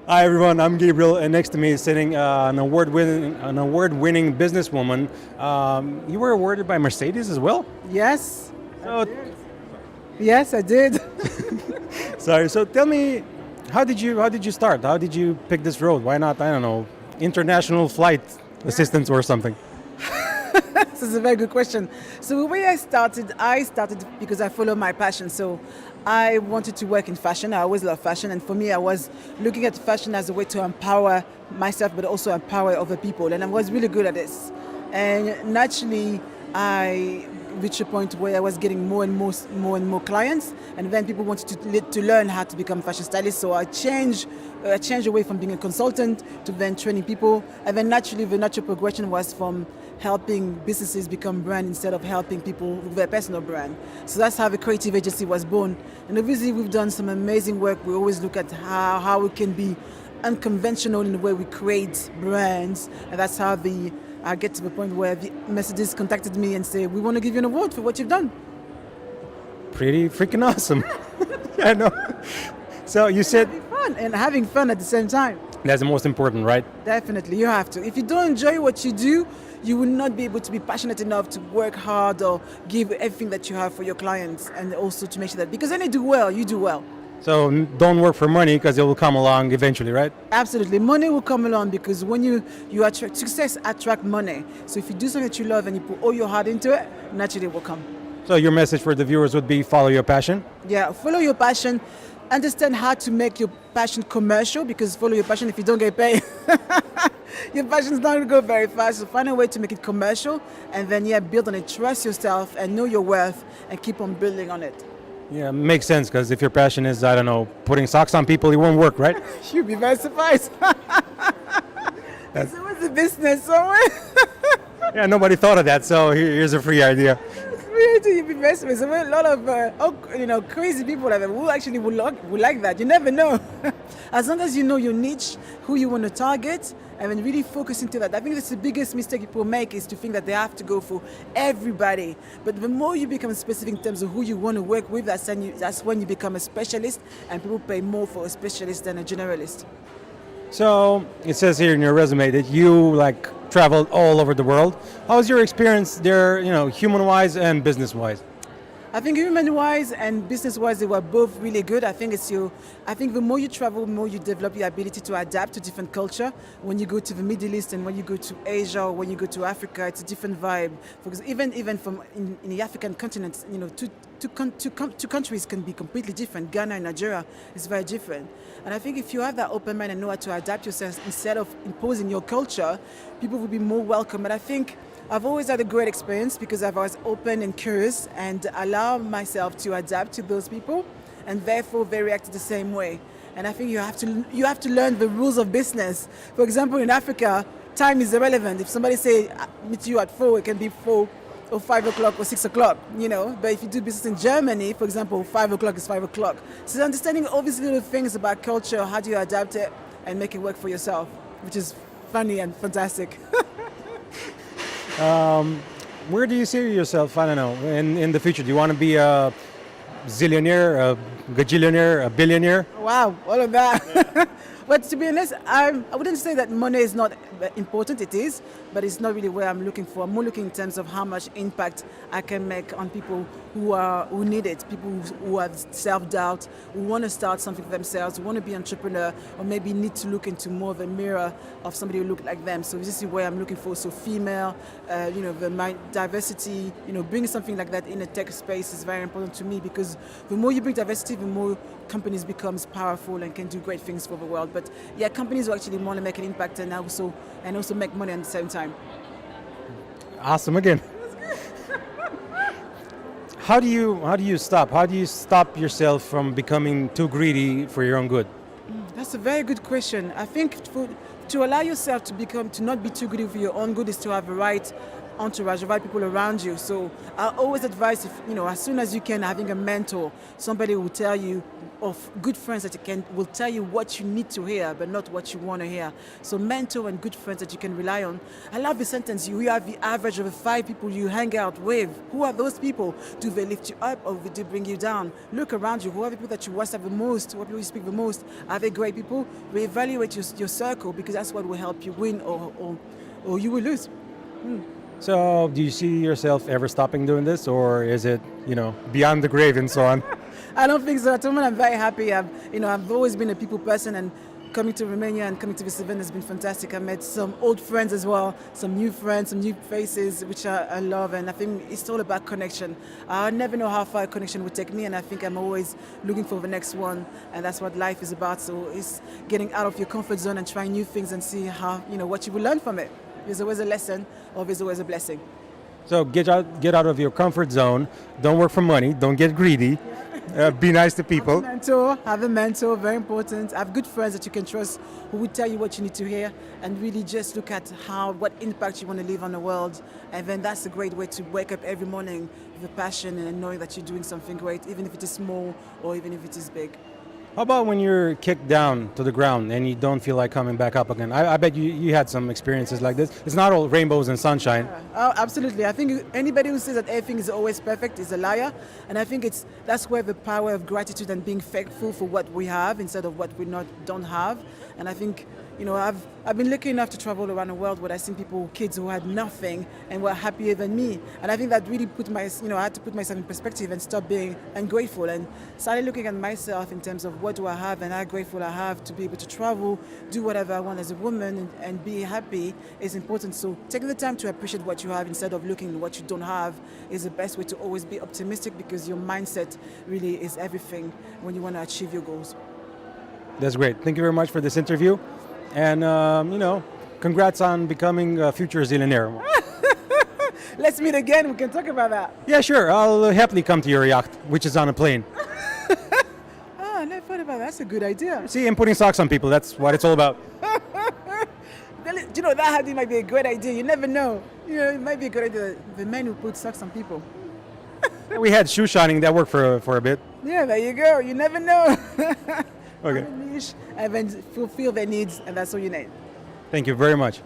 Hi everyone, I'm Gabriel, and next to me is sitting an award-winning businesswoman. You were awarded by Mercedes as well. Yes, So, yes, I did. sorry. So tell me, how did you start? How did you pick this road? Why not? I don't know, international flight assistance or something. This is a very good question. So the way I started because I follow my passion. So I wanted to work in fashion. I always loved fashion, and for me, I was looking at fashion as a way to empower myself, but also empower other people. And I was really good at this. And naturally, I reached a point where I was getting more and more clients, and then people wanted to learn how to become fashion stylists. So I changed away from being a consultant to then training people, and then naturally the natural progression was from helping businesses become brand instead of helping people with their personal brand. So that's how the creative agency was born. And obviously we've done some amazing work. We always look at how we can be unconventional in the way we create brands, and that's how I get to the point where the Mercedes contacted me and said, "We want to give you an award for what you've done." Pretty freaking awesome. I know. So you said Having fun and having fun at the same time. that's the most important, right? Definitely, you have to. If you don't enjoy what you do, you will not be able to be passionate enough to work hard or give everything that you have for your clients, and also to make sure that because then they do well, you do well. So don't work for money because it will come along eventually, right? Absolutely, money will come along because when you attract success, attract money. So if you do something that you love and you put all your heart into it, naturally it will come. So your message for the viewers would be follow your passion. Yeah, follow your passion. Understand how to make your passion commercial, because follow your passion if you don't get paid. Your passion's not going to go very fast. So find a way to make it commercial, and then build on it. Trust yourself and know your worth, and keep on building on it. Yeah, makes sense because if your passion is, I don't know, putting socks on people, it won't work, right? You'll be very surprised. So what's the business somewhere? Yeah, nobody thought of that, so here's a free idea. Really, you'll be very surprised. So a lot of crazy people like that who actually would like that. You never know. As long as you know your niche, who you want to target, and then really focus into that. I think that's the biggest mistake people make, is to think that they have to go for everybody. But the more you become specific in terms of who you want to work with, that's when you become a specialist, and people pay more for a specialist than a generalist. So it says here in your resume that you traveled all over the world. How was your experience there, human-wise and business-wise? I think human-wise and business-wise, they were both really good. I think the more you travel, the more you develop your ability to adapt to different culture. When you go to the Middle East and when you go to Asia or when you go to Africa, it's a different vibe. Because even from in the African continent, two countries can be completely different. Ghana and Nigeria is very different. And I think if you have that open mind and know how to adapt yourself instead of imposing your culture, people will be more welcome. And I think I've always had a great experience because I was open and curious and allow myself to adapt to those people, and therefore they react the same way. And I think you have to learn the rules of business. For example, in Africa, time is irrelevant. If somebody say meet you at 4, it can be 4 or 5 o'clock or 6 o'clock, But if you do business in Germany, for example, 5 o'clock is 5 o'clock. So understanding all these little things about culture, how do you adapt it and make it work for yourself, which is funny and fantastic. Where do you see yourself, I don't know, in the future? Do you want to be a zillionaire, a gajillionaire, a billionaire? Wow, all of that. But to be honest, I wouldn't say that money is not important. It is, but it's not really where I'm looking for. I'm more looking in terms of how much impact I can make on people who need it, people who have self-doubt, who want to start something for themselves, who want to be entrepreneur, or maybe need to look into more of a mirror of somebody who look like them. So this is where I'm looking for. So female, the diversity, bringing something like that in a tech space is very important to me, because the more you bring diversity, the more companies becomes powerful and can do great things for the world. But yeah, companies who actually want to make an impact and also make money at the same time. Awesome again. How do you stop? How do you stop yourself from becoming too greedy for your own good? That's a very good question. I think to allow yourself to not be too greedy for your own good is to have the right entourage, the right people around you. So I always advise, if as soon as you can, having a mentor, somebody who will tell you, of good friends that will tell you what you need to hear, but not what you want to hear. So mentor and good friends that you can rely on. I love the sentence, you are the average of the 5 people you hang out with. Who are those people? Do they lift you up or do they bring you down? Look around you. Who are the people that you WhatsApp the most? Who are people you speak the most? Are they great people? Reevaluate your circle, because that's what will help you win or you will lose. So, do you see yourself ever stopping doing this, or is it, beyond the grave and so on? I don't think so. At the moment, I'm very happy. I've always been a people person, and coming to Romania and coming to this event has been fantastic. I met some old friends as well, some new friends, some new faces, which I love, and I think it's all about connection. I never know how far a connection would take me, and I think I'm always looking for the next one, and that's what life is about. So it's getting out of your comfort zone and trying new things and see how, what you will learn from it. There's always a lesson, or there's always a blessing. So get out of your comfort zone. Don't work for money. Don't get greedy. Be nice to people. Have a mentor, very important. Have good friends that you can trust who will tell you what you need to hear, and really just look at what impact you want to leave on the world. And then that's a great way to wake up every morning with a passion and knowing that you're doing something great, even if it is small or even if it is big. How about when you're kicked down to the ground and you don't feel like coming back up again? I bet you had some experiences like this. It's not all rainbows and sunshine. Oh, absolutely. I think anybody who says that everything is always perfect is a liar. And I think that's where the power of gratitude and being thankful for what we have instead of what we don't have. And I think, I've been lucky enough to travel around the world where I've seen kids who had nothing and were happier than me. And I think that really I had to put myself in perspective and stop being ungrateful and started looking at myself in terms of what do I have and how grateful I have to be able to travel, do whatever I want as a woman and be happy is important. So taking the time to appreciate what you have instead of looking at what you don't have is the best way to always be optimistic, because your mindset really is everything when you want to achieve your goals. That's great. Thank you very much for this interview. And, congrats on becoming a future zillionaire. Let's meet again. We can talk about that. Yeah, sure. I'll happily come to your yacht, which is on a plane. I never thought about that. That's a good idea. See, I'm putting socks on people. That's what it's all about. That might be a great idea. You never know. It might be a good idea. The men who put socks on people. We had shoe shining that worked for a bit. Yeah, there you go. You never know. Okay. Find a niche and then fulfill their needs, and that's all you need. Thank you very much.